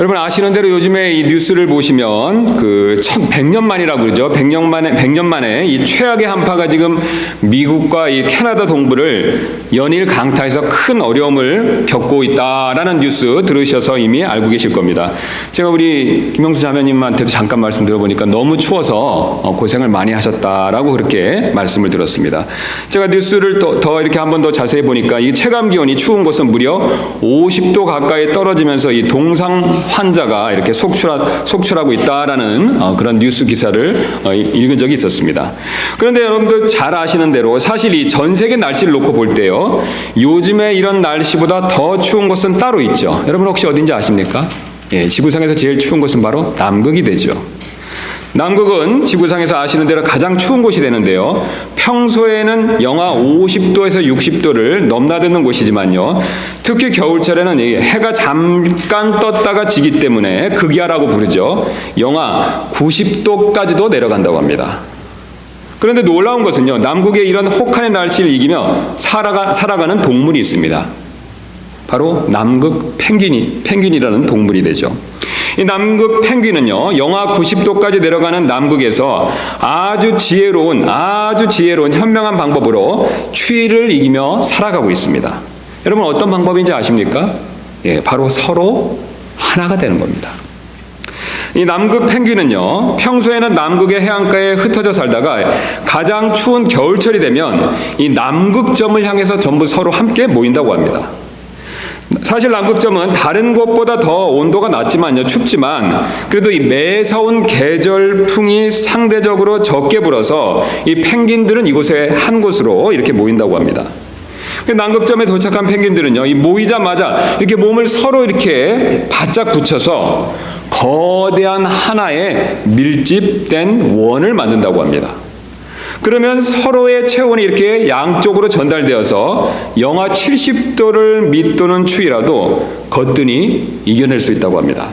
여러분 아시는 대로 요즘에 이 뉴스를 보시면 그 100년 만이라고 그러죠. 100년 만에 이 최악의 한파가 지금 미국과 이 캐나다 동부를 연일 강타해서 큰 어려움을 겪고 있다라는 뉴스 들으셔서 이미 알고 계실 겁니다. 제가 우리 김영수 자매님한테도 잠깐 말씀 들어보니까 너무 추워서 고생을 많이 하셨다라고 그렇게 말씀을 들었습니다. 제가 뉴스를 더 이렇게 한 번 더 자세히 보니까 이 체감 기온이 추운 곳은 무려 50도 가까이 떨어지면서 이 동상 환자가 이렇게 속출하고 있다라는 그런 뉴스 기사를 읽은 적이 있었습니다. 그런데 여러분들 잘 아시는 대로 사실 이 전 세계 날씨를 놓고 볼 때요, 요즘에 이런 날씨보다 더 추운 곳은 따로 있죠. 여러분 혹시 어딘지 아십니까? 예, 지구상에서 제일 추운 곳은 바로 남극이 되죠. 남극은 지구상에서 아시는 대로 가장 추운 곳이 되는데요. 평소에는 영하 50도에서 60도를 넘나드는 곳이지만요. 특히 겨울철에는 해가 잠깐 떴다가 지기 때문에 극야라고 부르죠. 영하 90도까지도 내려간다고 합니다. 그런데 놀라운 것은요. 남극의 이런 혹한의 날씨를 이기며 살아가는 동물이 있습니다. 바로 남극 펭귄이라는 동물이 되죠. 이 남극 펭귄은요, 영하 90도까지 내려가는 남극에서 아주 지혜로운 현명한 방법으로 추위를 이기며 살아가고 있습니다. 여러분 어떤 방법인지 아십니까? 예, 바로 서로 하나가 되는 겁니다. 이 남극 펭귄은요, 평소에는 남극의 해안가에 흩어져 살다가 가장 추운 겨울철이 되면 이 남극점을 향해서 전부 서로 함께 모인다고 합니다. 사실 남극점은 다른 곳보다 더 온도가 낮지만요, 춥지만 그래도 이 매서운 계절풍이 상대적으로 적게 불어서 이 펭귄들은 이곳에 한 곳으로 이렇게 모인다고 합니다. 남극점에 도착한 펭귄들은요, 이 모이자마자 이렇게 몸을 서로 이렇게 바짝 붙여서 거대한 하나의 밀집된 원을 만든다고 합니다. 그러면 서로의 체온이 이렇게 양쪽으로 전달되어서 영하 70도를 밑도는 추위라도 거뜬히 이겨낼 수 있다고 합니다.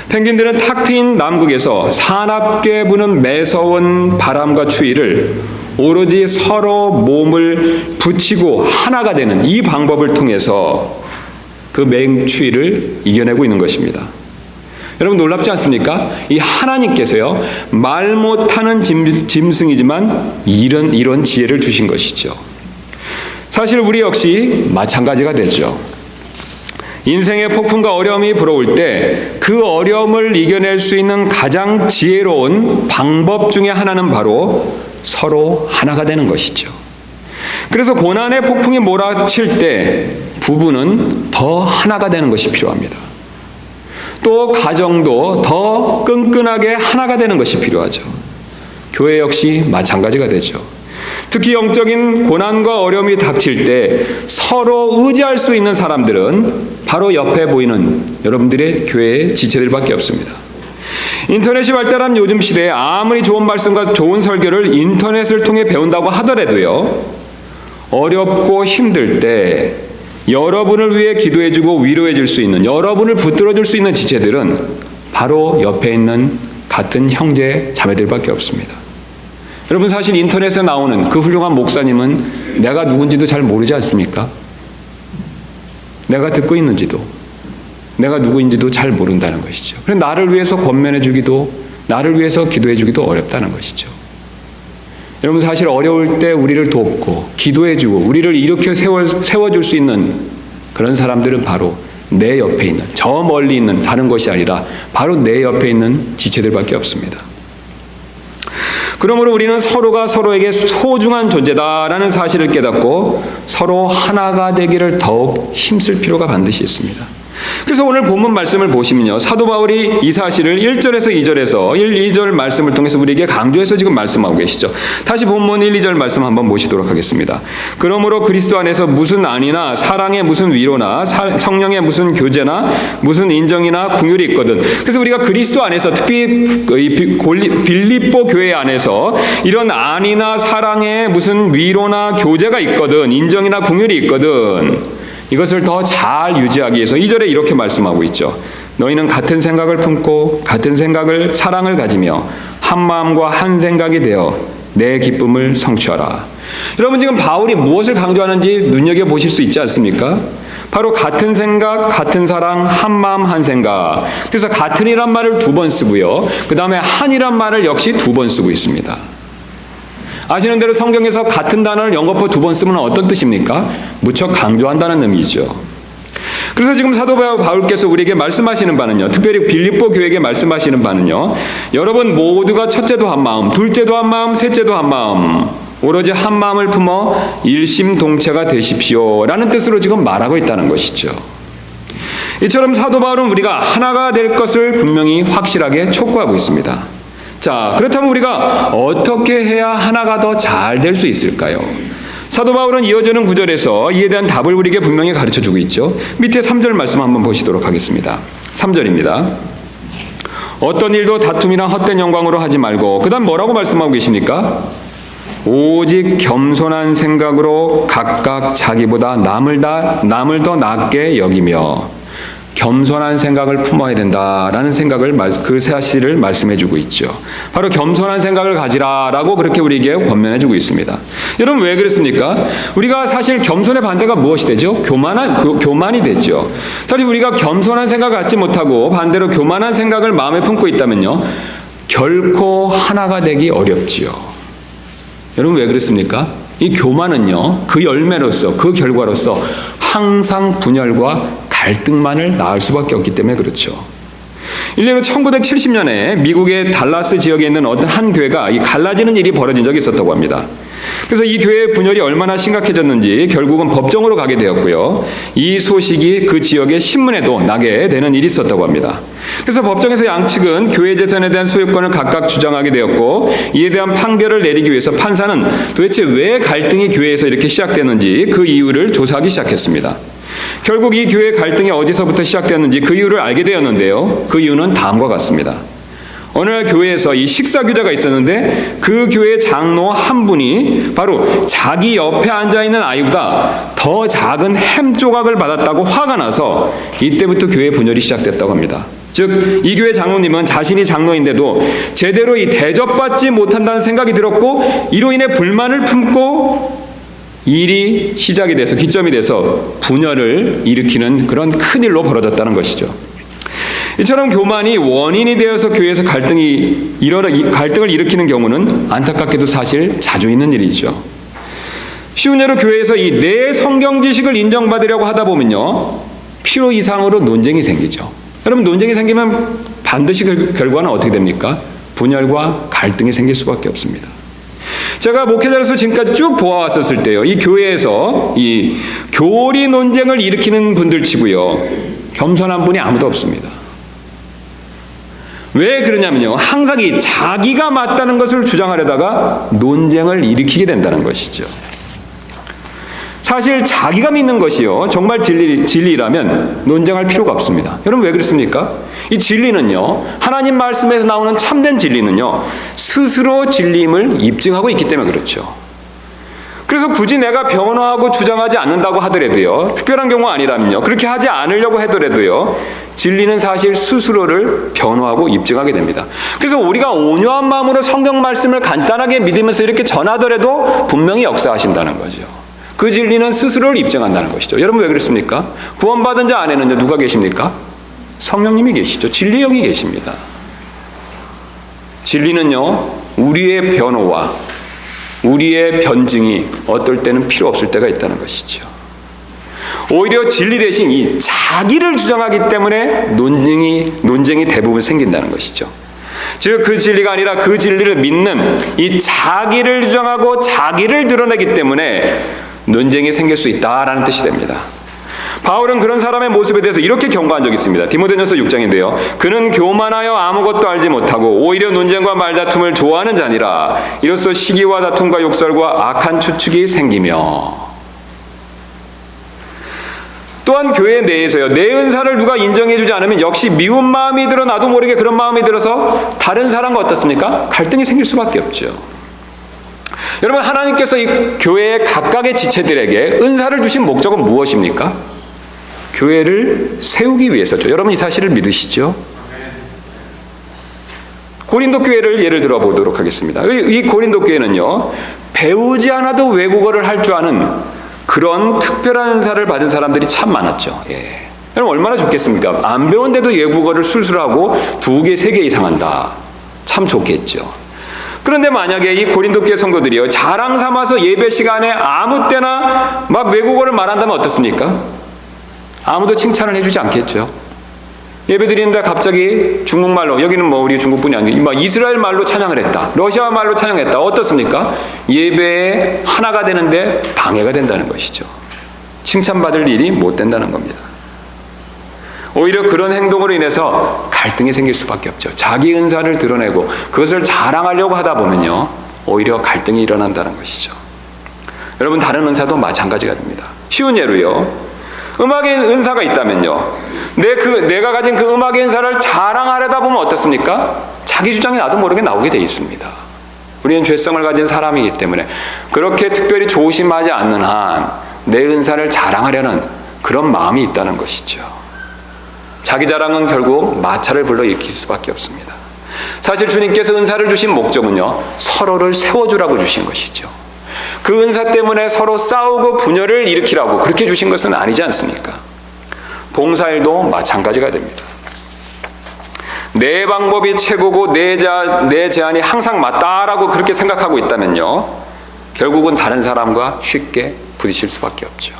펭귄들은 탁 트인 남극에서 사납게 부는 매서운 바람과 추위를 오로지 서로 몸을 붙이고 하나가 되는 이 방법을 통해서 그 맹추위를 이겨내고 있는 것입니다. 여러분 놀랍지 않습니까? 이 하나님께서요, 말 못하는 짐승이지만 이런 지혜를 주신 것이죠. 사실 우리 역시 마찬가지가 되죠. 인생의 폭풍과 어려움이 불어올 때 그 어려움을 이겨낼 수 있는 가장 지혜로운 방법 중에 하나는 바로 서로 하나가 되는 것이죠. 그래서 고난의 폭풍이 몰아칠 때 부부는 더 하나가 되는 것이 필요합니다. 또 가정도 더 끈끈하게 하나가 되는 것이 필요하죠. 교회 역시 마찬가지가 되죠. 특히 영적인 고난과 어려움이 닥칠 때 서로 의지할 수 있는 사람들은 바로 옆에 보이는 여러분들의 교회의 지체들밖에 없습니다. 인터넷이 발달한 요즘 시대에 아무리 좋은 말씀과 좋은 설교를 인터넷을 통해 배운다고 하더라도요, 어렵고 힘들 때 여러분을 위해 기도해주고 위로해줄 수 있는, 여러분을 붙들어줄 수 있는 지체들은 바로 옆에 있는 같은 형제 자매들밖에 없습니다. 여러분 사실 인터넷에 나오는 그 훌륭한 목사님은 내가 누군지도 잘 모르지 않습니까? 내가 듣고 있는지도, 내가 누구인지도 잘 모른다는 것이죠. 그래서 나를 위해서 권면해주기도, 나를 위해서 기도해주기도 어렵다는 것이죠. 여러분 사실 어려울 때 우리를 돕고 기도해주고 우리를 이렇게 세워줄 수 있는 그런 사람들은 바로 내 옆에 있는, 저 멀리 있는 다른 것이 아니라 바로 내 옆에 있는 지체들밖에 없습니다. 그러므로 우리는 서로가 서로에게 소중한 존재다라는 사실을 깨닫고 서로 하나가 되기를 더욱 힘쓸 필요가 반드시 있습니다. 그래서 오늘 본문 말씀을 보시면요, 사도 바울이 이 사실을 1절에서 2절에서 1, 2절 말씀을 통해서 우리에게 강조해서 지금 말씀하고 계시죠. 다시 본문 1, 2절 말씀 한번 보시도록 하겠습니다. 그러므로 그리스도 안에서 무슨 안이나 사랑의 무슨 위로나 성령의 무슨 교제나 무슨 인정이나 긍휼이 있거든. 그래서 우리가 그리스도 안에서 특히 빌립보 교회 안에서 이런 안이나 사랑의 무슨 위로나 교제가 있거든, 인정이나 긍휼이 있거든. 이것을 더 잘 유지하기 위해서 2절에 이렇게 말씀하고 있죠. 너희는 같은 생각을 품고 같은 사랑을 가지며 한 마음과 한 생각이 되어 내 기쁨을 성취하라. 여러분 지금 바울이 무엇을 강조하는지 눈여겨보실 수 있지 않습니까? 바로 같은 생각, 같은 사랑, 한 마음, 한 생각. 그래서 같은이란 말을 2번 쓰고요. 그 다음에 한이란 말을 역시 2번 쓰고 있습니다. 아시는 대로 성경에서 같은 단어를 연거푸 2번 쓰면 어떤 뜻입니까? 무척 강조한다는 의미죠. 그래서 지금 사도 바울께서 우리에게 말씀하시는 바는요, 특별히 빌립보 교회에게 말씀하시는 바는요, 여러분 모두가 첫째도 한 마음, 둘째도 한 마음, 셋째도 한 마음, 오로지 한 마음을 품어 일심동체가 되십시오 라는 뜻으로 지금 말하고 있다는 것이죠. 이처럼 사도 바울은 우리가 하나가 될 것을 분명히 확실하게 촉구하고 있습니다. 자, 그렇다면 우리가 어떻게 해야 하나가 더 잘 될 수 있을까요? 사도 바울은 이어지는 구절에서 이에 대한 답을 우리에게 분명히 가르쳐주고 있죠. 밑에 3절 말씀 한번 보시도록 하겠습니다. 3절입니다. 어떤 일도 다툼이나 헛된 영광으로 하지 말고, 그 다음 뭐라고 말씀하고 계십니까? 오직 겸손한 생각으로 각각 자기보다 남을 더 낫게 여기며 겸손한 생각을 품어야 된다라는 생각을, 그 사실을 말씀해주고 있죠. 바로 겸손한 생각을 가지라라고 그렇게 우리에게 권면해주고 있습니다. 여러분 왜 그렇습니까? 우리가 사실 겸손의 반대가 무엇이 되죠? 교만이 되죠. 사실 우리가 겸손한 생각을 갖지 못하고 반대로 교만한 생각을 마음에 품고 있다면요, 결코 하나가 되기 어렵지요. 여러분 왜 그렇습니까? 이 교만은요, 그 열매로서, 그 결과로서 항상 분열과 갈등만을 낳을 수밖에 없기 때문에 그렇죠. 일례로 1970년에 미국의 달라스 지역에 있는 어떤 한 교회가 갈라지는 일이 벌어진 적이 있었다고 합니다. 그래서 이 교회의 분열이 얼마나 심각해졌는지 결국은 법정으로 가게 되었고요. 이 소식이 그 지역의 신문에도 나게 되는 일이 있었다고 합니다. 그래서 법정에서 양측은 교회 재산에 대한 소유권을 각각 주장하게 되었고, 이에 대한 판결을 내리기 위해서 판사는 도대체 왜 갈등이 교회에서 이렇게 시작되는지 그 이유를 조사하기 시작했습니다. 결국 이 교회의 갈등이 어디서부터 시작되었는지 그 이유를 알게 되었는데요. 그 이유는 다음과 같습니다. 어느 날 교회에서 이 식사 규제가 있었는데 그 교회 장로 한 분이 바로 자기 옆에 앉아있는 아이보다 더 작은 햄 조각을 받았다고 화가 나서 이때부터 교회 분열이 시작됐다고 합니다. 즉, 이 교회 장로님은 자신이 장로인데도 제대로 이 대접받지 못한다는 생각이 들었고, 이로 인해 불만을 품고 일이 시작이 돼서, 기점이 돼서 분열을 일으키는 그런 큰 일로 벌어졌다는 것이죠. 이처럼 교만이 원인이 되어서 교회에서 갈등을 일으키는 경우는 안타깝게도 사실 자주 있는 일이죠. 쉬운 예로 교회에서 이 내 성경 지식을 인정받으려고 하다 보면요, 필요 이상으로 논쟁이 생기죠. 여러분, 논쟁이 생기면 반드시 결과는 어떻게 됩니까? 분열과 갈등이 생길 수밖에 없습니다. 제가 목회자로서 지금까지 쭉 보아왔었을 때요, 이 교회에서 이 교리 논쟁을 일으키는 분들 치고요, 겸손한 분이 아무도 없습니다. 왜 그러냐면요, 항상 이 자기가 맞다는 것을 주장하려다가 논쟁을 일으키게 된다는 것이죠. 사실 자기가 믿는 것이요, 정말 진리라면 논쟁할 필요가 없습니다. 여러분 왜 그렇습니까? 이 진리는요, 하나님 말씀에서 나오는 참된 진리는요, 스스로 진리임을 입증하고 있기 때문에 그렇죠. 그래서 굳이 내가 변호하고 주장하지 않는다고 하더라도요, 특별한 경우 아니라면요, 그렇게 하지 않으려고 하더라도요, 진리는 사실 스스로를 변호하고 입증하게 됩니다. 그래서 우리가 온유한 마음으로 성경 말씀을 간단하게 믿으면서 이렇게 전하더라도 분명히 역사하신다는 거죠. 그 진리는 스스로를 입증한다는 것이죠. 여러분 왜 그렇습니까? 구원받은 자 안에는요, 누가 계십니까? 성령님이 계시죠. 진리의 영이 계십니다. 진리는요, 우리의 변호와 우리의 변증이 어떨 때는 필요 없을 때가 있다는 것이죠. 오히려 진리 대신 이 자기를 주장하기 때문에 논쟁이 대부분 생긴다는 것이죠. 즉, 그 진리가 아니라 그 진리를 믿는 이 자기를 주장하고 자기를 드러내기 때문에 논쟁이 생길 수 있다라는 뜻이 됩니다. 바울은 그런 사람의 모습에 대해서 이렇게 경고한 적이 있습니다. 디모데전서 6장인데요. 그는 교만하여 아무것도 알지 못하고 오히려 논쟁과 말다툼을 좋아하는 자니라. 이로써 시기와 다툼과 욕설과 악한 추측이 생기며. 또한 교회 내에서요, 내 은사를 누가 인정해주지 않으면 역시 미운 마음이 들어, 나도 모르게 그런 마음이 들어서 다른 사람과 어떻습니까? 갈등이 생길 수밖에 없죠. 여러분, 하나님께서 이 교회의 각각의 지체들에게 은사를 주신 목적은 무엇입니까? 교회를 세우기 위해서죠. 여러분 이 사실을 믿으시죠? 고린도 교회를 예를 들어 보도록 하겠습니다. 이 고린도 교회는요, 배우지 않아도 외국어를 할 줄 아는 그런 특별한 은사를 받은 사람들이 참 많았죠. 예. 여러분 얼마나 좋겠습니까? 안 배운데도 외국어를 술술하고 2개, 3개 이상 한다. 참 좋겠죠. 그런데 만약에 이 고린도 교회 성도들이요, 자랑 삼아서 예배 시간에 아무 때나 막 외국어를 말한다면 어떻습니까? 아무도 칭찬을 해주지 않겠죠. 예배 드리는데 갑자기 중국말로, 여기는 뭐 우리 중국분이 아니고 막 이스라엘 말로 찬양을 했다, 러시아 말로 찬양했다. 어떻습니까? 예배에 하나가 되는데 방해가 된다는 것이죠. 칭찬받을 일이 못 된다는 겁니다. 오히려 그런 행동으로 인해서 갈등이 생길 수밖에 없죠. 자기 은사를 드러내고 그것을 자랑하려고 하다 보면요, 오히려 갈등이 일어난다는 것이죠. 여러분 다른 은사도 마찬가지가 됩니다. 쉬운 예로요, 음악의 은사가 있다면요, 내가 가진 그 음악의 은사를 자랑하려다 보면 어떻습니까? 자기 주장이 나도 모르게 나오게 돼 있습니다. 우리는 죄성을 가진 사람이기 때문에 그렇게 특별히 조심하지 않는 한 내 은사를 자랑하려는 그런 마음이 있다는 것이죠. 자기 자랑은 결국 마찰을 불러일으킬 수밖에 없습니다. 사실 주님께서 은사를 주신 목적은요, 서로를 세워주라고 주신 것이죠. 그 은사 때문에 서로 싸우고 분열을 일으키라고 그렇게 주신 것은 아니지 않습니까? 봉사일도 마찬가지가 됩니다. 내 방법이 최고고 내 제안이 항상 맞다라고 그렇게 생각하고 있다면요, 결국은 다른 사람과 쉽게 부딪힐 수밖에 없죠.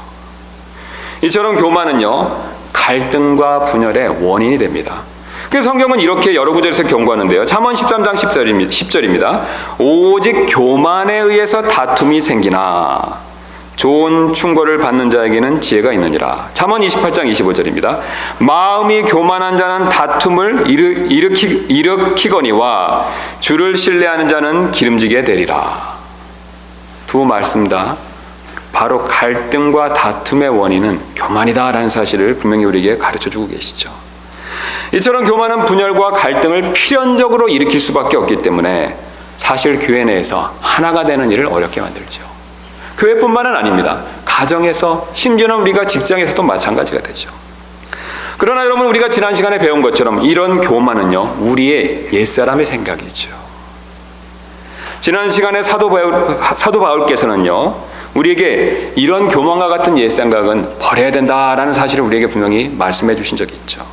이처럼 교만은요, 갈등과 분열의 원인이 됩니다. 그래서 성경은 이렇게 여러 구절에서 경고하는데요. 잠언 13장 10절입니다. 오직 교만에 의해서 다툼이 생기나 좋은 충고를 받는 자에게는 지혜가 있느니라. 잠언 28장 25절입니다. 마음이 교만한 자는 다툼을 일으키거니와 주를 신뢰하는 자는 기름지게 되리라. 두 말씀 다 바로 갈등과 다툼의 원인은 교만이다라는 사실을 분명히 우리에게 가르쳐주고 계시죠. 이처럼 교만은 분열과 갈등을 필연적으로 일으킬 수밖에 없기 때문에 사실 교회 내에서 하나가 되는 일을 어렵게 만들죠. 교회뿐만은 아닙니다. 가정에서, 심지어는 우리가 직장에서도 마찬가지가 되죠. 그러나 여러분, 우리가 지난 시간에 배운 것처럼 이런 교만은요, 우리의 옛사람의 생각이죠. 지난 시간에 사도 바울께서는요, 우리에게 이런 교만과 같은 옛생각은 버려야 된다라는 사실을 우리에게 분명히 말씀해 주신 적이 있죠.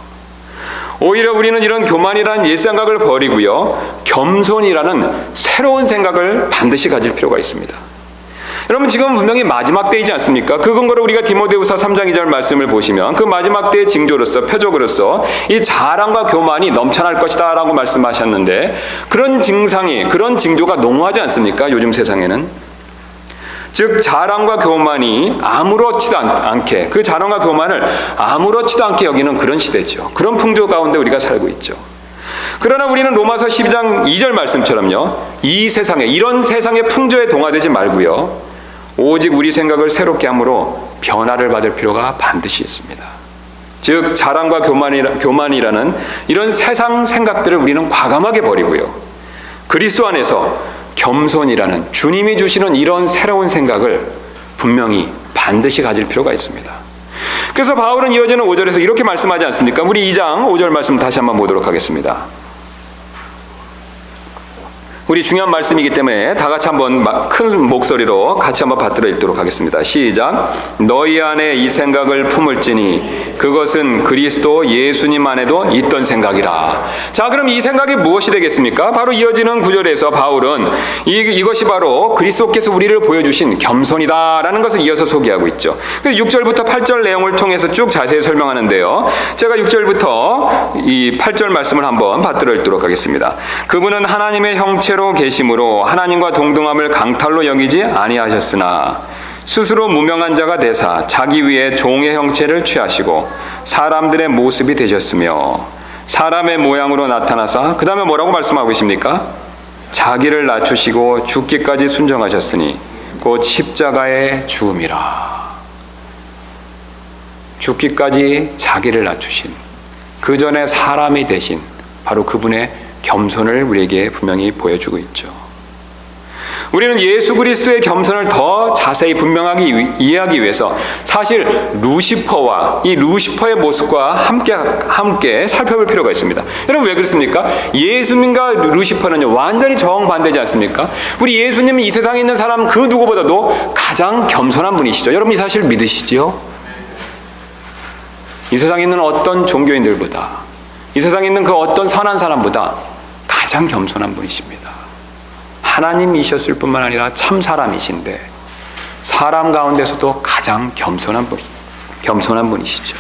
오히려 우리는 이런 교만이라는 옛생각을 버리고요, 겸손이라는 새로운 생각을 반드시 가질 필요가 있습니다. 여러분, 지금은 분명히 마지막 때이지 않습니까? 그 근거로 우리가 디모데후서 3장 2절 말씀을 보시면 그 마지막 때의 징조로서, 표적으로서 이 자랑과 교만이 넘쳐날 것이다 라고 말씀하셨는데, 그런 증상이, 그런 징조가 농후하지 않습니까? 요즘 세상에는. 즉 자랑과 교만이 아무렇지도 않게, 그 자랑과 교만을 아무렇지도 않게 여기는 그런 시대죠. 그런 풍조 가운데 우리가 살고 있죠. 그러나 우리는 로마서 12장 2절 말씀처럼요, 이 세상에, 이런 세상의 풍조에 동화되지 말고요, 오직 우리 생각을 새롭게 함으로 변화를 받을 필요가 반드시 있습니다. 즉 자랑과 교만이라는 이런 세상 생각들을 우리는 과감하게 버리고요, 그리스도 안에서 겸손이라는 주님이 주시는 이런 새로운 생각을 분명히 반드시 가질 필요가 있습니다. 그래서 바울은 이어지는 5절에서 이렇게 말씀하지 않습니까? 우리 2장 5절 말씀 다시 한번 보도록 하겠습니다. 우리 중요한 말씀이기 때문에 다 같이 한번 큰 목소리로 같이 한번 받들어 읽도록 하겠습니다. 시작. 너희 안에 이 생각을 품을지니 그것은 그리스도 예수님 안에도 있던 생각이라. 자, 그럼 이 생각이 무엇이 되겠습니까? 바로 이어지는 9절에서 바울은 이것이 바로 그리스도께서 우리를 보여주신 겸손이다라는 것을 이어서 소개하고 있죠. 6절부터 8절 내용을 통해서 쭉 자세히 설명하는데요, 제가 6절부터 이 8절 말씀을 한번 받들어 읽도록 하겠습니다. 그분은 하나님의 형체로 계심으로 하나님과 동등함을 강탈로 여기지 아니하셨으나 스스로 무명한 자가 되사 자기 위에 종의 형체를 취하시고 사람들의 모습이 되셨으며 사람의 모양으로 나타나사, 그 다음에 뭐라고 말씀하고 계십니까? 자기를 낮추시고 죽기까지 순종하셨으니 곧 십자가의 죽음이라. 죽기까지 자기를 낮추신, 그 전에 사람이 되신 바로 그분의 겸손을 우리에게 분명히 보여주고 있죠. 우리는 예수 그리스도의 겸손을 더 자세히 분명하게 이해하기 위해서 사실 루시퍼와 이 루시퍼의 모습과 함께 살펴볼 필요가 있습니다. 여러분 왜 그렇습니까? 예수님과 루시퍼는요 완전히 정반대지 않습니까? 우리 예수님은 이 세상에 있는 사람 그 누구보다도 가장 겸손한 분이시죠. 여러분 이 사실 믿으시지요? 이 세상에 있는 어떤 종교인들보다, 이 세상에 있는 그 어떤 선한 사람보다 가장 겸손한 분이십니다. 하나님이셨을 뿐만 아니라 참 사람이신데 사람 가운데서도 가장 겸손한 분이시죠.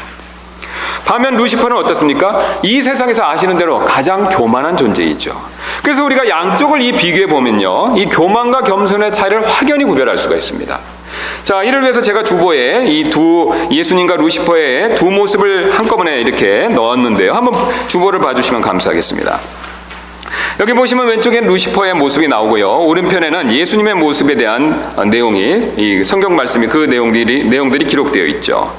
반면 루시퍼는 어떻습니까? 이 세상에서 아시는 대로 가장 교만한 존재이죠. 그래서 우리가 양쪽을 비교해 보면요, 이 교만과 겸손의 차이를 확연히 구별할 수가 있습니다. 자, 이를 위해서 제가 주보에 이 두 예수님과 루시퍼의 두 모습을 한꺼번에 이렇게 넣었는데요. 한번 주보를 봐주시면 감사하겠습니다. 여기 보시면 왼쪽엔 루시퍼의 모습이 나오고요. 오른편에는 예수님의 모습에 대한 내용이, 이 성경 말씀이 그 내용들이 기록되어 있죠.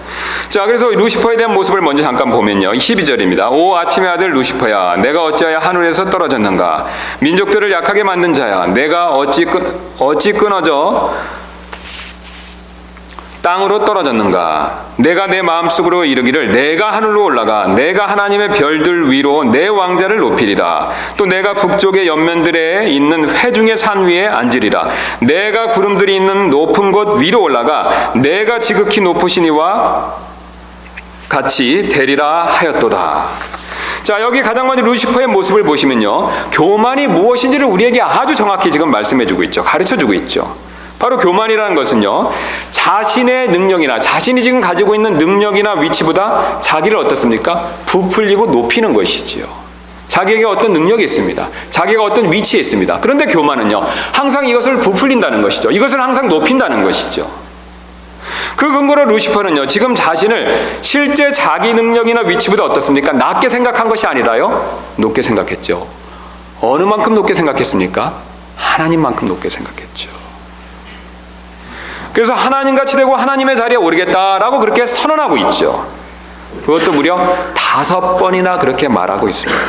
자, 그래서 루시퍼에 대한 모습을 먼저 잠깐 보면요. 12절입니다. 오 아침의 아들 루시퍼야, 내가 어찌하여 하늘에서 떨어졌는가? 민족들을 약하게 만든 자야, 내가 어찌 끊어져 땅으로 떨어졌는가? 내가 내 마음속으로 이르기를 내가 하늘로 올라가 내가 하나님의 별들 위로 내 왕자를 높이리라. 또 내가 북쪽의 옆면들에 있는 회중의 산 위에 앉으리라. 내가 구름들이 있는 높은 곳 위로 올라가 내가 지극히 높으신 이와 같이 되리라 하였도다. 자, 여기 가장 먼저 루시퍼의 모습을 보시면요, 교만이 무엇인지를 우리에게 아주 정확히 지금 말씀해주고 있죠. 가르쳐주고 있죠. 바로 교만이라는 것은요, 자신의 능력이나 자신이 지금 가지고 있는 능력이나 위치보다 자기를 어떻습니까? 부풀리고 높이는 것이지요. 자기에게 어떤 능력이 있습니다. 자기가 어떤 위치에 있습니다. 그런데 교만은요, 항상 이것을 부풀린다는 것이죠. 이것을 항상 높인다는 것이죠. 그 근거로 루시퍼는요, 지금 자신을 실제 자기 능력이나 위치보다 어떻습니까? 낮게 생각한 것이 아니라요, 높게 생각했죠. 어느 만큼 높게 생각했습니까? 하나님만큼 높게 생각했죠. 그래서 하나님같이 되고 하나님의 자리에 오르겠다라고 그렇게 선언하고 있죠. 그것도 무려 5번이나 그렇게 말하고 있습니다.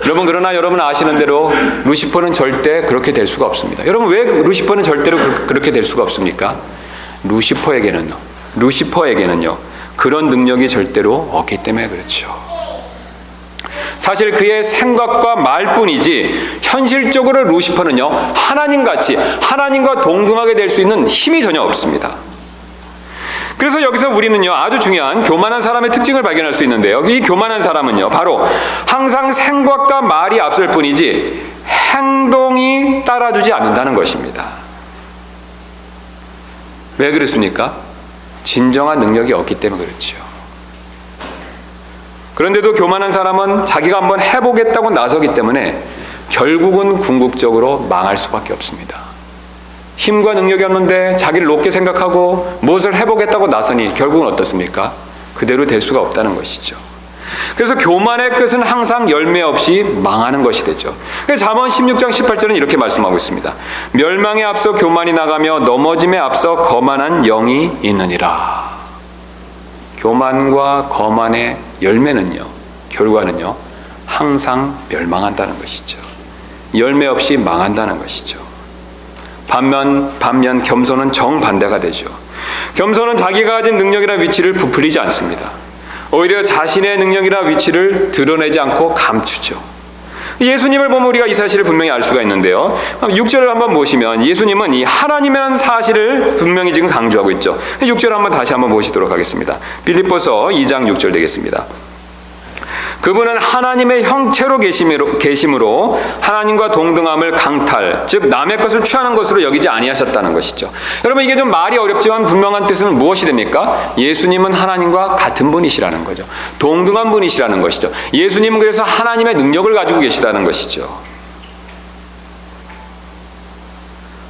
여러분, 그러나 여러분 아시는 대로 루시퍼는 절대 그렇게 될 수가 없습니다. 여러분, 왜 루시퍼는 절대로 그렇게 될 수가 없습니까? 루시퍼에게는요 그런 능력이 절대로 없기 때문에 그렇죠. 사실 그의 생각과 말뿐이지 현실적으로 루시퍼는요 하나님같이 하나님과 동등하게 될 수 있는 힘이 전혀 없습니다. 그래서 여기서 우리는요 아주 중요한 교만한 사람의 특징을 발견할 수 있는데요, 이 교만한 사람은요 바로 항상 생각과 말이 앞설 뿐이지 행동이 따라주지 않는다는 것입니다. 왜 그렇습니까? 진정한 능력이 없기 때문에 그렇죠. 그런데도 교만한 사람은 자기가 한번 해보겠다고 나서기 때문에 결국은 궁극적으로 망할 수밖에 없습니다. 힘과 능력이 없는데 자기를 높게 생각하고 무엇을 해보겠다고 나서니 결국은 어떻습니까? 그대로 될 수가 없다는 것이죠. 그래서 교만의 끝은 항상 열매 없이 망하는 것이 되죠. 잠언 16장 18절은 이렇게 말씀하고 있습니다. 멸망에 앞서 교만이 나가며 넘어짐에 앞서 거만한 영이 있느니라. 교만과 거만의 열매는요, 결과는요, 항상 멸망한다는 것이죠. 열매 없이 망한다는 것이죠. 반면 겸손은 정반대가 되죠. 겸손은 자기가 가진 능력이나 위치를 부풀리지 않습니다. 오히려 자신의 능력이나 위치를 드러내지 않고 감추죠. 예수님을 보면 우리가 이 사실을 분명히 알 수가 있는데요, 6절을 한번 보시면 예수님은 이 하나님이라는 사실을 분명히 지금 강조하고 있죠. 6절 한번 다시 한번 보시도록 하겠습니다. 빌립보서 2장 6절 되겠습니다. 그분은 하나님의 형체로 계심으로 하나님과 동등함을 강탈, 즉 남의 것을 취하는 것으로 여기지 아니하셨다는 것이죠. 여러분, 이게 좀 말이 어렵지만 분명한 뜻은 무엇이 됩니까? 예수님은 하나님과 같은 분이시라는 거죠. 동등한 분이시라는 것이죠. 예수님은 그래서 하나님의 능력을 가지고 계시다는 것이죠.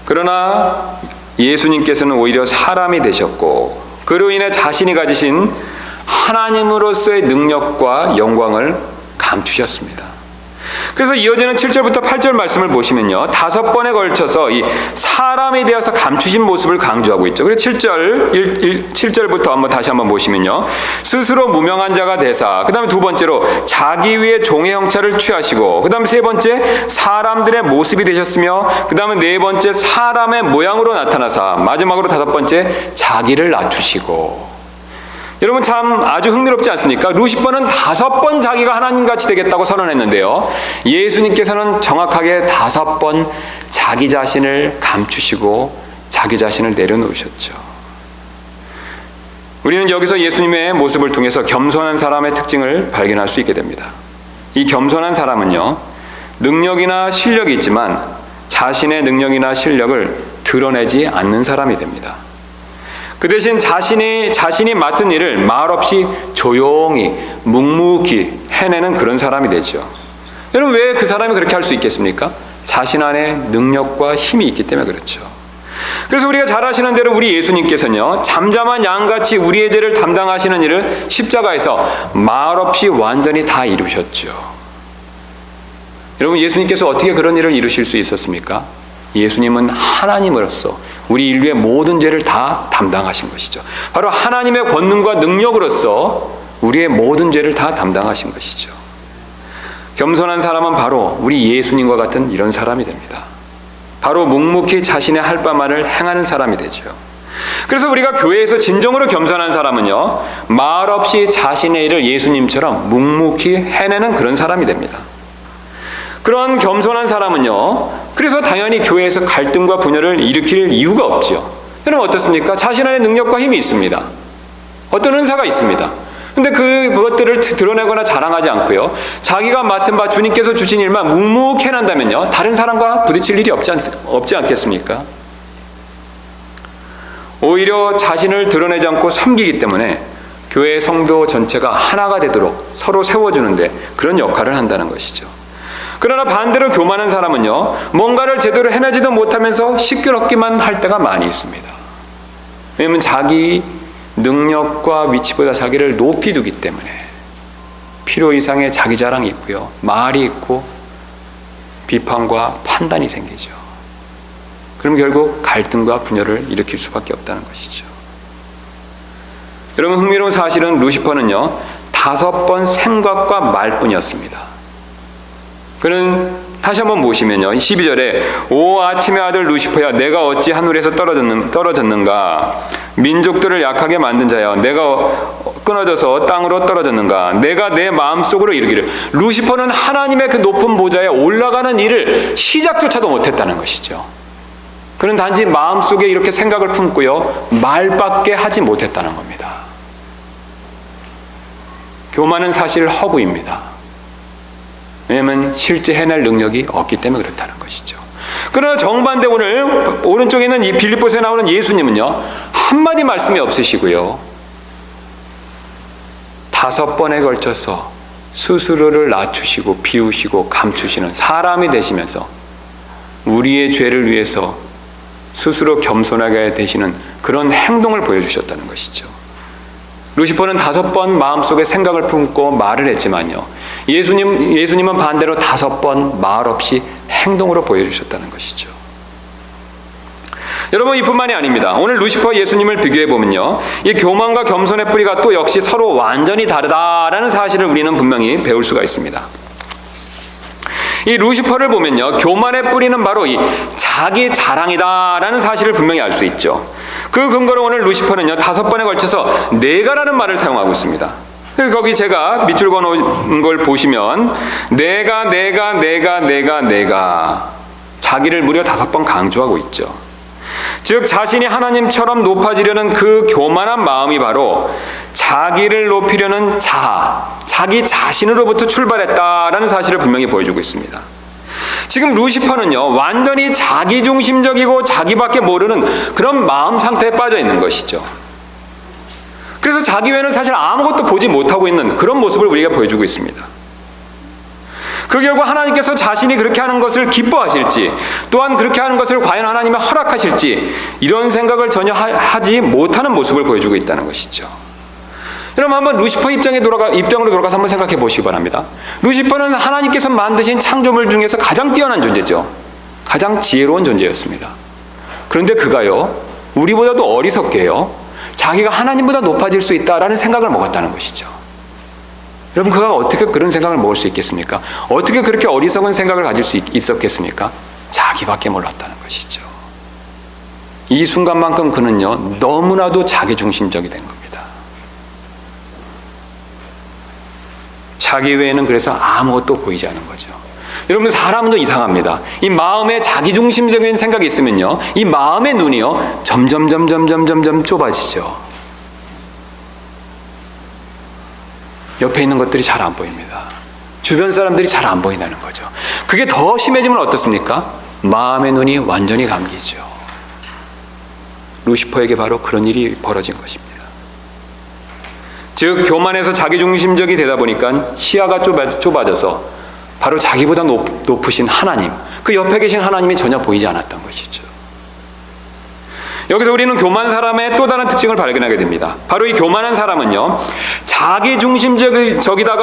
그러나 예수님께서는 오히려 사람이 되셨고 그로 인해 자신이 가지신 하나님으로서의 능력과 영광을 감추셨습니다. 그래서 이어지는 7절부터 8절 말씀을 보시면요, 5번에 걸쳐서 이 사람에 대해서 감추신 모습을 강조하고 있죠. 그래서 7절부터 다시 한번 보시면요, 스스로 무명한 자가 되사, 그 다음에 두 번째로 자기 위에 종의 형체를 취하시고, 그 다음에 세 번째 사람들의 모습이 되셨으며, 그 다음에 네 번째 사람의 모양으로 나타나사, 마지막으로 5번째 자기를 낮추시고. 여러분 참 아주 흥미롭지 않습니까? 루시퍼는 5번 자기가 하나님같이 되겠다고 선언했는데요, 예수님께서는 정확하게 5번 자기 자신을 감추시고 자기 자신을 내려놓으셨죠. 우리는 여기서 예수님의 모습을 통해서 겸손한 사람의 특징을 발견할 수 있게 됩니다. 이 겸손한 사람은요, 능력이나 실력이 있지만 자신의 능력이나 실력을 드러내지 않는 사람이 됩니다. 그 대신 자신이 맡은 일을 말없이 조용히 묵묵히 해내는 그런 사람이 되죠. 여러분 왜 그 사람이 그렇게 할 수 있겠습니까? 자신 안에 능력과 힘이 있기 때문에 그렇죠. 그래서 우리가 잘 아시는 대로 우리 예수님께서는요, 잠잠한 양같이 우리의 죄를 담당하시는 일을 십자가에서 말없이 완전히 다 이루셨죠. 여러분 예수님께서 어떻게 그런 일을 이루실 수 있었습니까? 예수님은 하나님으로서 우리 인류의 모든 죄를 다 담당하신 것이죠. 바로 하나님의 권능과 능력으로서 우리의 모든 죄를 다 담당하신 것이죠. 겸손한 사람은 바로 우리 예수님과 같은 이런 사람이 됩니다. 바로 묵묵히 자신의 할 바만을 행하는 사람이 되죠. 그래서 우리가 교회에서 진정으로 겸손한 사람은요, 말없이 자신의 일을 예수님처럼 묵묵히 해내는 그런 사람이 됩니다. 그런 겸손한 사람은요, 그래서 당연히 교회에서 갈등과 분열을 일으킬 이유가 없죠. 여러분 어떻습니까? 자신 안에 능력과 힘이 있습니다. 어떤 은사가 있습니다. 근데 그것들을 드러내거나 자랑하지 않고요, 자기가 맡은 바 주님께서 주신 일만 묵묵히 해낸다면요, 다른 사람과 부딪힐 일이 없지 않겠습니까? 오히려 자신을 드러내지 않고 섬기기 때문에 교회 성도 전체가 하나가 되도록 서로 세워주는데 그런 역할을 한다는 것이죠. 그러나 반대로 교만한 사람은요, 뭔가를 제대로 해내지도 못하면서 시끄럽기만 할 때가 많이 있습니다. 왜냐하면 자기 능력과 위치보다 자기를 높이 두기 때문에 필요 이상의 자기 자랑이 있고요, 말이 있고 비판과 판단이 생기죠. 그럼 결국 갈등과 분열을 일으킬 수밖에 없다는 것이죠. 여러분 흥미로운 사실은 루시퍼는요, 5번 생각과 말뿐이었습니다. 그는 다시 한번 보시면요, 12절에 오 아침의 아들 루시퍼야, 내가 어찌 하늘에서 떨어졌는가? 민족들을 약하게 만든 자야, 내가 끊어져서 땅으로 떨어졌는가? 내가 내 마음속으로 이르기를. 루시퍼는 하나님의 그 높은 보좌에 올라가는 일을 시작조차도 못했다는 것이죠. 그는 단지 마음속에 이렇게 생각을 품고요, 말밖에 하지 못했다는 겁니다. 교만은 사실 허구입니다. 왜냐하면 실제 해낼 능력이 없기 때문에 그렇다는 것이죠. 그러나 정반대 오늘 오른쪽에 있는 이 빌립보서에 나오는 예수님은요, 한마디 말씀이 없으시고요, 5번에 걸쳐서 스스로를 낮추시고 비우시고 감추시는 사람이 되시면서 우리의 죄를 위해서 스스로 겸손하게 되시는 그런 행동을 보여주셨다는 것이죠. 루시퍼는 5번 마음속에 생각을 품고 말을 했지만요, 예수님은 반대로 5번 말 없이 행동으로 보여주셨다는 것이죠. 여러분 이뿐만이 아닙니다. 오늘 루시퍼와 예수님을 비교해보면요, 이 교만과 겸손의 뿌리가 또 역시 서로 완전히 다르다라는 사실을 우리는 분명히 배울 수가 있습니다. 이 루시퍼를 보면요, 교만의 뿌리는 바로 이 자기 자랑이다라는 사실을 분명히 알 수 있죠. 그 근거로 오늘 루시퍼는요, 5번에 걸쳐서 내가라는 말을 사용하고 있습니다. 거기 제가 밑줄 그어놓은 걸 보시면 내가 자기를 무려 5번 강조하고 있죠. 즉 자신이 하나님처럼 높아지려는 그 교만한 마음이 바로 자기를 높이려는 자기 자신으로부터 출발했다라는 사실을 분명히 보여주고 있습니다. 지금 루시퍼는요, 완전히 자기중심적이고 자기밖에 모르는 그런 마음 상태에 빠져 있는 것이죠. 그래서 자기 외에는 사실 아무것도 보지 못하고 있는 그런 모습을 우리가 보여주고 있습니다. 그 결과 하나님께서 자신이 그렇게 하는 것을 기뻐하실지, 또한 그렇게 하는 것을 과연 하나님이 허락하실지, 이런 생각을 전혀 하지 못하는 모습을 보여주고 있다는 것이죠. 여러분 한번 루시퍼 입장으로 돌아가서 한번 생각해 보시기 바랍니다. 루시퍼는 하나님께서 만드신 창조물 중에서 가장 뛰어난 존재죠. 가장 지혜로운 존재였습니다. 그런데 그가요, 우리보다도 어리석게요, 자기가 하나님보다 높아질 수 있다라는 생각을 먹었다는 것이죠. 여러분, 그가 어떻게 그런 생각을 먹을 수 있겠습니까? 어떻게 그렇게 어리석은 생각을 가질 수 있었겠습니까? 자기밖에 몰랐다는 것이죠. 이 순간만큼 그는요, 너무나도 자기중심적이 된 겁니다. 자기 외에는 그래서 아무것도 보이지 않는 거죠. 여러분, 사람도 이상합니다. 이 마음에 자기중심적인 생각이 있으면요, 이 마음의 눈이요, 점점 좁아지죠. 옆에 있는 것들이 잘 안 보입니다. 주변 사람들이 잘 안 보인다는 거죠. 그게 더 심해지면 어떻습니까? 마음의 눈이 완전히 감기죠. 루시퍼에게 바로 그런 일이 벌어진 것입니다. 즉, 교만해서 자기중심적이 되다 보니까 시야가 좁아져서 바로 자기보다 높으신 하나님, 그 옆에 계신 하나님이 전혀 보이지 않았던 것이죠. 여기서 우리는 교만한 사람의 또 다른 특징을 발견하게 됩니다. 바로 이 교만한 사람은요, 자기중심적이다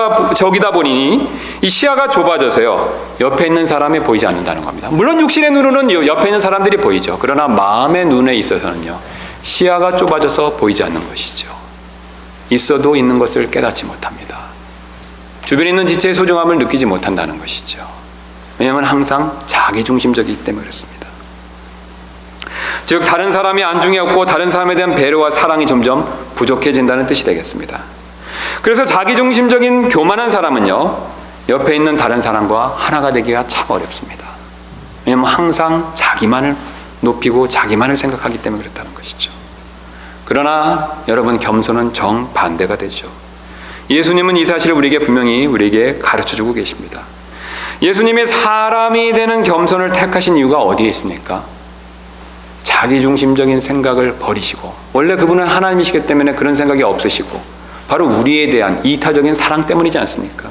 보니 이 시야가 좁아져서요, 옆에 있는 사람이 보이지 않는다는 겁니다. 물론 육신의 눈으로는 옆에 있는 사람들이 보이죠. 그러나 마음의 눈에 있어서는요, 시야가 좁아져서 보이지 않는 것이죠. 있어도 있는 것을 깨닫지 못합니다. 주변에 있는 지체의 소중함을 느끼지 못한다는 것이죠. 왜냐하면 항상 자기중심적이기 때문에 그렇습니다. 즉, 다른 사람이 안중에 없고 다른 사람에 대한 배려와 사랑이 점점 부족해진다는 뜻이 되겠습니다. 그래서 자기중심적인 교만한 사람은요, 옆에 있는 다른 사람과 하나가 되기가 참 어렵습니다. 왜냐하면 항상 자기만을 높이고 자기만을 생각하기 때문에 그렇다는 것이죠. 그러나 여러분, 겸손은 정반대가 되죠. 예수님은 이 사실을 우리에게 가르쳐주고 계십니다. 예수님이 사람이 되는 겸손을 택하신 이유가 어디에 있습니까? 자기중심적인 생각을 버리시고, 원래 그분은 하나님이시기 때문에 그런 생각이 없으시고, 바로 우리에 대한 이타적인 사랑 때문이지 않습니까?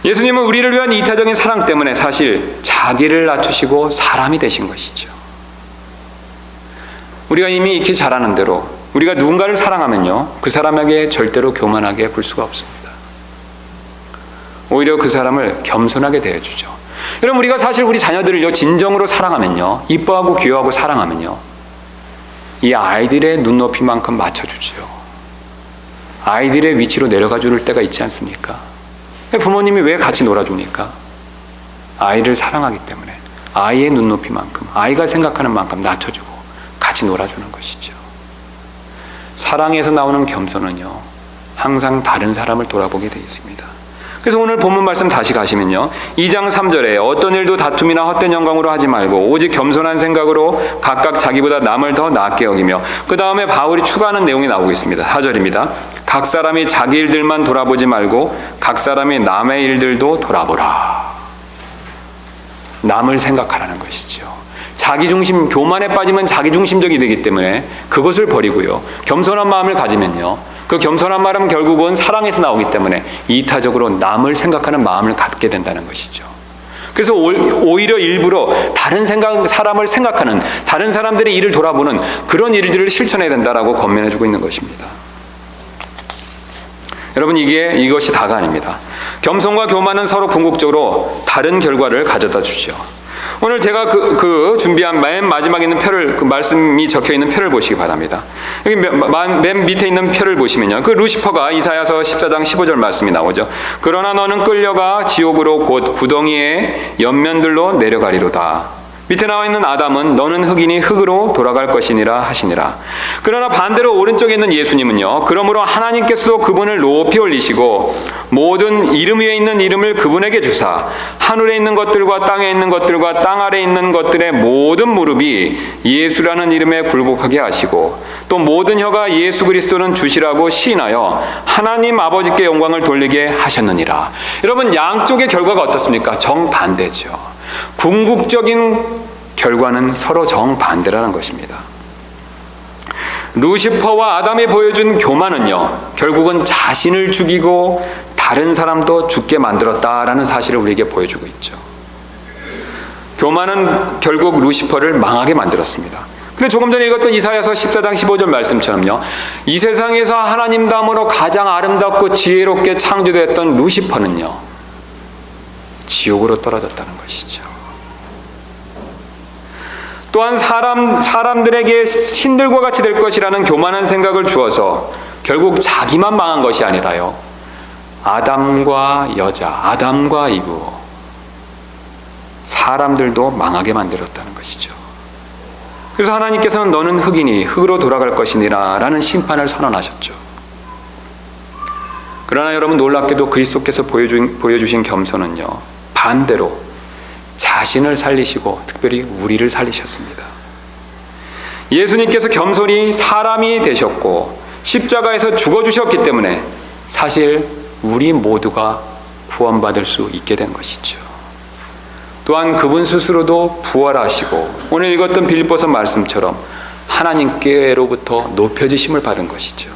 예수님은 우리를 위한 이타적인 사랑 때문에 사실 자기를 낮추시고 사람이 되신 것이죠. 우리가 이미 익히 잘 아는 대로 우리가 누군가를 사랑하면요, 그 사람에게 절대로 교만하게 굴 수가 없습니다. 오히려 그 사람을 겸손하게 대해주죠. 여러분, 우리가 사실 우리 자녀들을요, 진정으로 사랑하면요, 이뻐하고 귀여워하고 사랑하면요, 이 아이들의 눈높이만큼 맞춰주죠. 아이들의 위치로 내려가 줄 때가 있지 않습니까? 부모님이 왜 같이 놀아줍니까? 아이를 사랑하기 때문에 아이의 눈높이만큼, 아이가 생각하는 만큼 낮춰주고 같이 놀아주는 것이죠. 사랑에서 나오는 겸손은요, 항상 다른 사람을 돌아보게 되어 있습니다. 그래서 오늘 본문 말씀 다시 가시면요, 2장 3절에 어떤 일도 다툼이나 헛된 영광으로 하지 말고 오직 겸손한 생각으로 각각 자기보다 남을 더 낫게 여기며, 그 다음에 바울이 추가하는 내용이 나오고 있습니다. 4절입니다. 각 사람이 자기 일들만 돌아보지 말고 각 사람이 남의 일들도 돌아보라. 남을 생각하라는 것이죠. 자기중심, 교만에 빠지면 자기중심적이 되기 때문에 그것을 버리고요, 겸손한 마음을 가지면요, 그 겸손한 마음은 결국은 사랑에서 나오기 때문에 이타적으로 남을 생각하는 마음을 갖게 된다는 것이죠. 그래서 오히려 일부러 사람을 생각하는, 다른 사람들의 일을 돌아보는 그런 일들을 실천해야 된다라고 권면해주고 있는 것입니다. 여러분, 이것이 다가 아닙니다. 겸손과 교만은 서로 궁극적으로 다른 결과를 가져다 주죠. 오늘 제가 준비한 맨 마지막에 있는 표를, 그 말씀이 적혀 있는 표를 보시기 바랍니다. 여기 맨 밑에 있는 표를 보시면요, 그 루시퍼가 이사야서 14장 15절 말씀이 나오죠. 그러나 너는 끌려가 지옥으로 곧 구덩이의 옆면들로 내려가리로다. 밑에 나와 있는 아담은 너는 흙이니 흙으로 돌아갈 것이니라 하시니라. 그러나 반대로 오른쪽에 있는 예수님은요, 그러므로 하나님께서도 그분을 높이 올리시고 모든 이름 위에 있는 이름을 그분에게 주사 하늘에 있는 것들과 땅에 있는 것들과 땅 아래에 있는 것들의 모든 무릎이 예수라는 이름에 굴복하게 하시고 또 모든 혀가 예수 그리스도는 주시라고 시인하여 하나님 아버지께 영광을 돌리게 하셨느니라. 여러분, 양쪽의 결과가 어떻습니까? 정반대죠. 궁극적인 결과는 서로 정반대라는 것입니다. 루시퍼와 아담이 보여준 교만은요, 결국은 자신을 죽이고 다른 사람도 죽게 만들었다라는 사실을 우리에게 보여주고 있죠. 교만은 결국 루시퍼를 망하게 만들었습니다. 그리고 조금 전에 읽었던 이사야서 14장 15절 말씀처럼요, 이 세상에서 하나님 다음으로 가장 아름답고 지혜롭게 창조되었던 루시퍼는요, 지옥으로 떨어졌다는 것이죠. 또한 사람들에게 신들과 같이 될 것이라는 교만한 생각을 주어서 결국 자기만 망한 것이 아니라요, 아담과 여자, 아담과 이브, 사람들도 망하게 만들었다는 것이죠. 그래서 하나님께서는 너는 흙이니 흙으로 돌아갈 것이니라 라는 심판을 선언하셨죠. 그러나 여러분, 놀랍게도 그리스도께서 보여주신 겸손은요, 반대로 자신을 살리시고 특별히 우리를 살리셨습니다. 예수님께서 겸손히 사람이 되셨고 십자가에서 죽어주셨기 때문에 사실 우리 모두가 구원받을 수 있게 된 것이죠. 또한 그분 스스로도 부활하시고 오늘 읽었던 빌립보서 말씀처럼 하나님께로부터 높여지심을 받은 것이죠.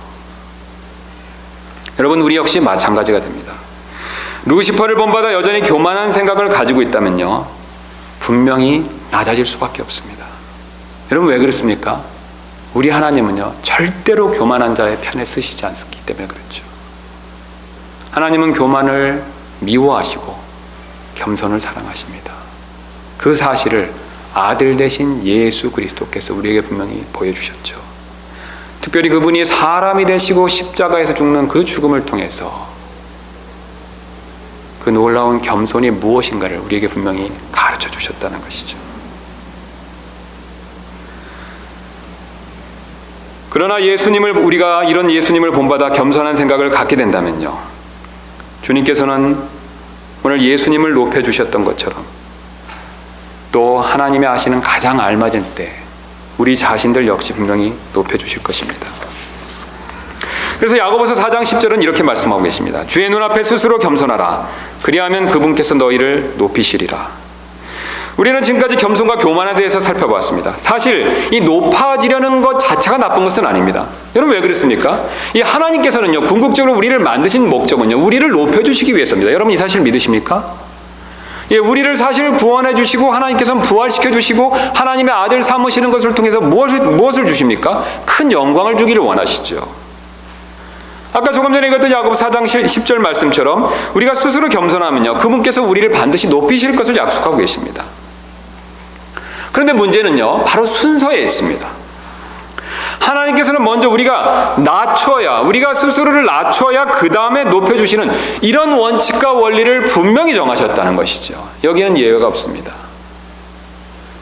여러분, 우리 역시 마찬가지가 됩니다. 루시퍼를 본받아 여전히 교만한 생각을 가지고 있다면요, 분명히 낮아질 수밖에 없습니다. 여러분, 왜 그렇습니까? 우리 하나님은요, 절대로 교만한 자의 편에 쓰시지 않기 때문에 그렇죠. 하나님은 교만을 미워하시고 겸손을 사랑하십니다. 그 사실을 아들 되신 예수 그리스도께서 우리에게 분명히 보여주셨죠. 특별히 그분이 사람이 되시고 십자가에서 죽는 그 죽음을 통해서 그 놀라운 겸손이 무엇인가를 우리에게 분명히 가르쳐 주셨다는 것이죠. 그러나 우리가 이런 예수님을 본받아 겸손한 생각을 갖게 된다면요, 주님께서는 오늘 예수님을 높여주셨던 것처럼 또 하나님이 아시는 가장 알맞은 때 우리 자신들 역시 분명히 높여주실 것입니다. 그래서 야고보서 4장 10절은 이렇게 말씀하고 계십니다. 주의 눈앞에 스스로 겸손하라. 그리하면 그분께서 너희를 높이시리라. 우리는 지금까지 겸손과 교만에 대해서 살펴보았습니다. 사실 이 높아지려는 것 자체가 나쁜 것은 아닙니다. 여러분, 왜 그렇습니까? 이 하나님께서는요, 궁극적으로 우리를 만드신 목적은요, 우리를 높여주시기 위해서입니다. 여러분, 이 사실 믿으십니까? 예, 우리를 사실 구원해 주시고 하나님께서는 부활시켜 주시고 하나님의 아들 삼으시는 것을 통해서 무엇을 주십니까? 큰 영광을 주기를 원하시죠. 아까 조금 전에 읽었던 야고보서 4장 10절 말씀처럼 우리가 스스로 겸손하면요, 그분께서 우리를 반드시 높이실 것을 약속하고 계십니다. 그런데 문제는요, 바로 순서에 있습니다. 하나님께서는 먼저 우리가 스스로를 낮춰야 그 다음에 높여주시는 이런 원칙과 원리를 분명히 정하셨다는 것이죠. 여기는 예외가 없습니다.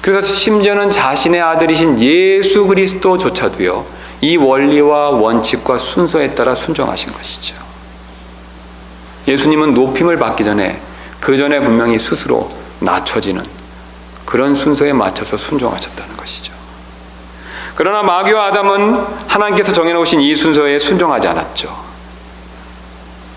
그래서 심지어는 자신의 아들이신 예수 그리스도조차도요, 이 원리와 원칙과 순서에 따라 순종하신 것이죠. 예수님은 높임을 받기 전에 그 전에 분명히 스스로 낮춰지는 그런 순서에 맞춰서 순종하셨다는 것이죠. 그러나 마귀와 아담은 하나님께서 정해놓으신 이 순서에 순종하지 않았죠.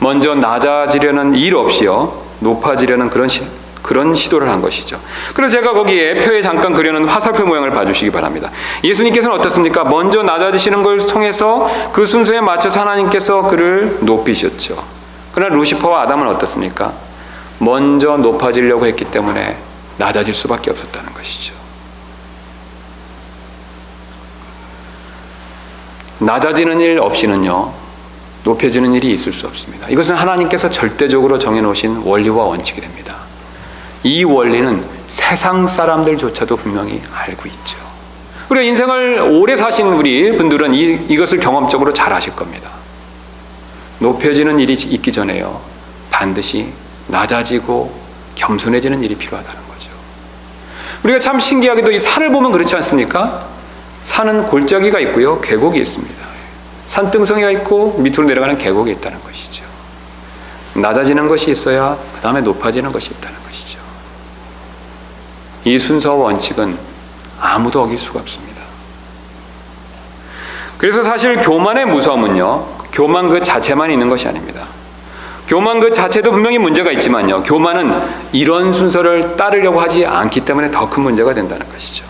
먼저 낮아지려는 일 없이요, 높아지려는 그런 시도를 한 것이죠. 그래서 제가 거기에 표에 잠깐 그려놓은 화살표 모양을 봐주시기 바랍니다. 예수님께서는 어떻습니까? 먼저 낮아지시는 걸 통해서 그 순서에 맞춰서 하나님께서 그를 높이셨죠. 그러나 루시퍼와 아담은 어떻습니까? 먼저 높아지려고 했기 때문에 낮아질 수밖에 없었다는 것이죠. 낮아지는 일 없이는요, 높여지는 일이 있을 수 없습니다. 이것은 하나님께서 절대적으로 정해놓으신 원리와 원칙이 됩니다. 이 원리는 세상 사람들조차도 분명히 알고 있죠. 우리가 인생을 오래 사신 우리 분들은 이것을 경험적으로 잘 아실 겁니다. 높여지는 일이 있기 전에요, 반드시 낮아지고 겸손해지는 일이 필요하다는 거죠. 우리가 참 신기하게도 이 산을 보면 그렇지 않습니까? 산은 골짜기가 있고요, 계곡이 있습니다. 산등성이가 있고 밑으로 내려가는 계곡이 있다는 것이죠. 낮아지는 것이 있어야 그 다음에 높아지는 것이 있다는 것이죠. 이 순서와 원칙은 아무도 어길 수가 없습니다. 그래서 사실 교만의 무서움은요, 교만 그 자체만 있는 것이 아닙니다. 교만 그 자체도 분명히 문제가 있지만요, 교만은 이런 순서를 따르려고 하지 않기 때문에 더 큰 문제가 된다는 것이죠.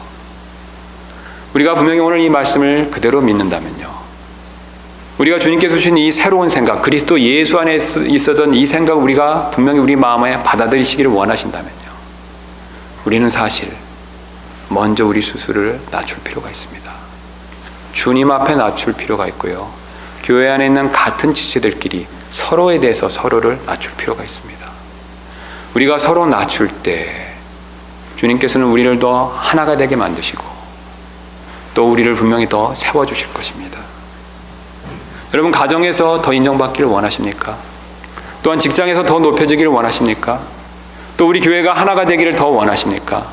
우리가 분명히 오늘 이 말씀을 그대로 믿는다면요, 우리가 주님께서 주신 이 새로운 생각, 그리스도 예수 안에 있었던 이 생각 우리가 분명히 우리 마음에 받아들이시기를 원하신다면요, 우리는 사실 먼저 우리 스스로를 낮출 필요가 있습니다. 주님 앞에 낮출 필요가 있고요. 교회 안에 있는 같은 지체들끼리 서로에 대해서 서로를 낮출 필요가 있습니다. 우리가 서로 낮출 때 주님께서는 우리를 더 하나가 되게 만드시고 또 우리를 분명히 더 세워주실 것입니다. 여러분, 가정에서 더 인정받기를 원하십니까? 또한 직장에서 더 높여지기를 원하십니까? 또 우리 교회가 하나가 되기를 더 원하십니까?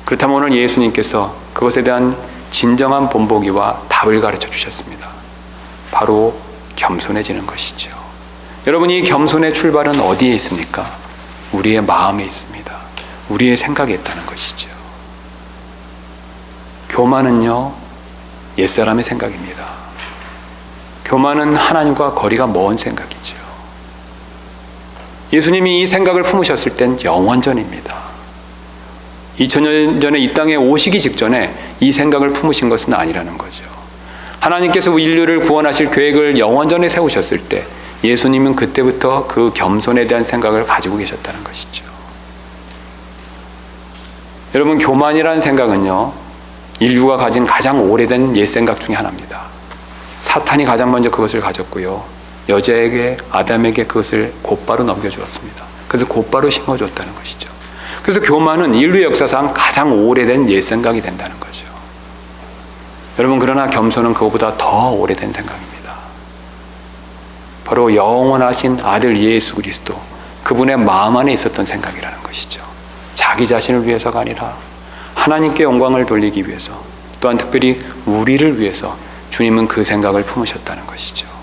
그렇다면 오늘 예수님께서 그것에 대한 진정한 본보기와 답을 가르쳐 주셨습니다. 바로 겸손해지는 것이죠. 여러분, 이 겸손의 출발은 어디에 있습니까? 우리의 마음에 있습니다. 우리의 생각에 있다는 것이죠. 교만은요, 옛사람의 생각입니다. 교만은 하나님과 거리가 먼 생각이죠. 예수님이 이 생각을 품으셨을 땐 영원전입니다. 2000년 전에 이 땅에 오시기 직전에 이 생각을 품으신 것은 아니라는 거죠. 하나님께서 인류를 구원하실 계획을 영원전에 세우셨을 때 예수님은 그때부터 그 겸손에 대한 생각을 가지고 계셨다는 것이죠. 여러분, 교만이라는 생각은요, 인류가 가진 가장 오래된 옛 생각 중에 하나입니다. 사탄이 가장 먼저 그것을 가졌고요, 여자에게, 아담에게 그것을 곧바로 넘겨주었습니다. 그래서 곧바로 심어줬다는 것이죠. 그래서 교만은 인류 역사상 가장 오래된 옛 생각이 된다는 거죠. 여러분, 그러나 겸손은 그것보다 더 오래된 생각입니다. 바로 영원하신 아들 예수 그리스도, 그분의 마음 안에 있었던 생각이라는 것이죠. 자기 자신을 위해서가 아니라 하나님께 영광을 돌리기 위해서, 또한 특별히 우리를 위해서 주님은 그 생각을 품으셨다는 것이죠.